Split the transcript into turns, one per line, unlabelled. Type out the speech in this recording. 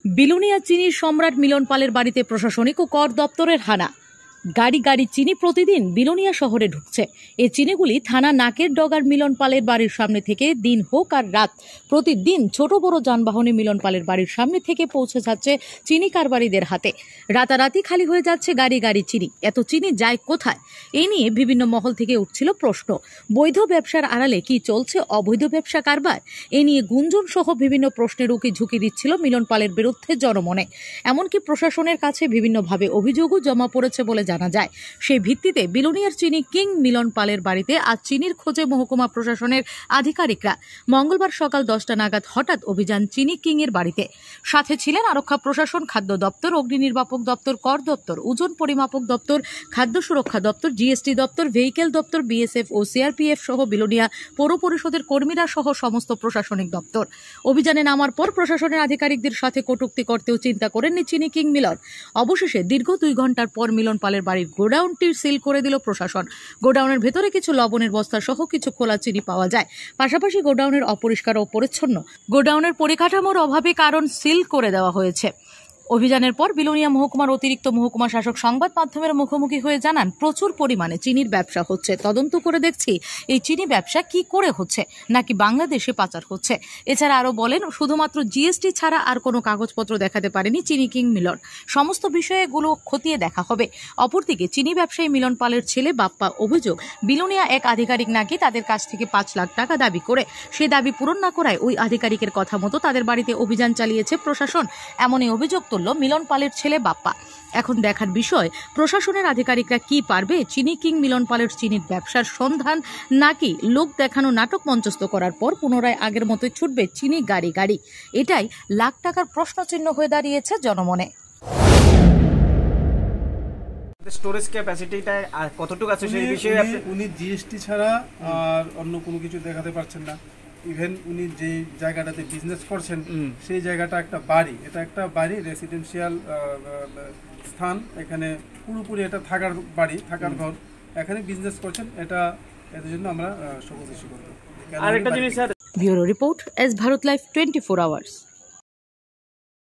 বিলোনিয়া চিনির সম্রাট মিলন পালের বাড়িতে প্রশাসনিক ও কর দপ্তরের হানা। গাড়ি গাড়ি চিনি প্রতিদিন বিলোনিয়া শহরে ঢুকছে। এই চিনিগুলি থানা নাকের ডগার মিলন পালের বাড়ির সামনে থেকে দিন হোক আর রাত প্রতিদিন ছোট বড় যানবাহনে মিলন পালের বাড়ির সামনে থেকে পৌঁছে যাচ্ছে চিনি কারবারিদের হাতে। রাতারাতি খালি হয়ে যাচ্ছে গাড়ি গাড়ি চিনি। এত চিনি যায় কোথায়? এই নিয়ে বিভিন্ন মহল থেকে উঠছিল প্রশ্ন। বৈধ ব্যবসার আড়ালে কি চলছে অবৈধ ব্যবসা কারবার? এ নিয়ে গুঞ্জন সহ বিভিন্ন প্রশ্নের উকি ঝুঁকি দিচ্ছিল মিলন পালের বিরুদ্ধে জনমনে। এমনকি প্রশাসনের কাছে বিভিন্নভাবে অভিযোগও জমা পড়েছে বলে জানা যায়। সেই ভিত্তিতে বিলোনিয়ার চিনি কিং মিলন পালের বাড়িতে আজ চিনির খোঁজে মহকুমা প্রশাসনের আধিকারিকরা মঙ্গলবার সকাল 10টা নাগাদ হঠাৎ অভিযান চিনি কিং এর বাড়িতে। সাথে ছিলেন আরক্ষা প্রশাসন, খাদ্য দপ্তর, অগ্নি নির্বাপক দপ্তর, কর দপ্তর, ওজন পরিমাপক দপ্তর, খাদ্য সুরক্ষা দপ্তর, জিএসটি দপ্তর, ভেহিকেল দপ্তর, বিএসএফ ও সিআরপিএফ সহ বিলোনিয়া পৌর পরিষদের কর্মীরা সহ সমস্ত প্রশাসনিক দপ্তর। অভিযানে নামার পর প্রশাসনের আধিকারিকদের সাথে কটূক্তি করতেও চিন্তা করেননি চিনি কিং মিলন। অবশেষে দীর্ঘ 2 ঘন্টার পর মিলন পালের বাড়ির গোডাউনটি সিল করে দিল প্রশাসন। গোডাউনের ভেতরে কিছু লবণের বস্তা সহ কিছু খোলা চিনি পাওয়া যায়। পাশাপাশি গোডাউনের অপরিষ্কার ও পরিচ্ছন্ন। গোডাউনের পরিকাঠামোর অভাবে কারণ সিল করে দেওয়া হয়েছে। অভিযানের পর বিলোনিয়া মহকুমার অতিরিক্ত মহকুমা শাসক সংবাদ মাধ্যমের মুখোমুখি হয়ে জানান, প্রচুর পরিমাণে চিনির ব্যবসা হচ্ছে। তদন্ত করে দেখছি এই চিনি ব্যবসা কি করে হচ্ছে, নাকি বাংলাদেশে পাচার হচ্ছে। এছাড়া আরো বলেন, শুধুমাত্র জিএসটি ছাড়া আর কোনো কাগজপত্র দেখাতে পারেনি চিনি কিং মিলন। সমস্ত বিষয়গুলো খতিয়ে দেখা হবে। অপরদিকে চিনি ব্যবসায়ী মিলন পালের ছেলে বাপ্পা অভিযোগ, বিলোনিয়া এক আধিকারিক নাকি তাদের কাছ থেকে 5 লাখ টাকা দাবি করে সে দাবি পূরণ না করায় ওই আধিকারিকের কথা মতো তাদের বাড়িতে অভিযান চালিয়েছে প্রশাসন। এমনই অভিযোগ মিলন পালের ছেলে বাপ্পা। এখন দেখার বিষয়, প্রশাসনের আধিকারিকরা কি পারবে চিনি কিং মিলন পালের চিনির ব্যবসার সন্ধান, নাকি লোক দেখানো নাটক মঞ্চস্থ করার পর পুনরায় আগের মতোই ছুটবে চিনি গাড়ি গাড়ি। এটাই লাখ টাকার প্রশ্নচিহ্ন হয়ে দাঁড়িয়েছে জনমনে।
স্টোরেজ ক্যাপাসিটিটা কতটুকু আছে সেই বিষয়ে
উনি জিএসটি ছাড়া আর অন্য কোনো কিছু দেখাতে পারছেন না। ইভেন উনি যে জায়গাটাতে বিজনেস করছেন সেই জায়গাটা একটা বাড়ি, এটা একটা বাড়ি, রেসিডেন্সিয়াল স্থান। এখানে পুরোপুরি এটা থাকার বাড়ি, থাকার ঘর। এখানে বিজনেস করছেন, এটা এর জন্য আমরা সকল কিছু করব।
আরেকটা জিনিস sir,
bureau report, S Bharat live 24 hours.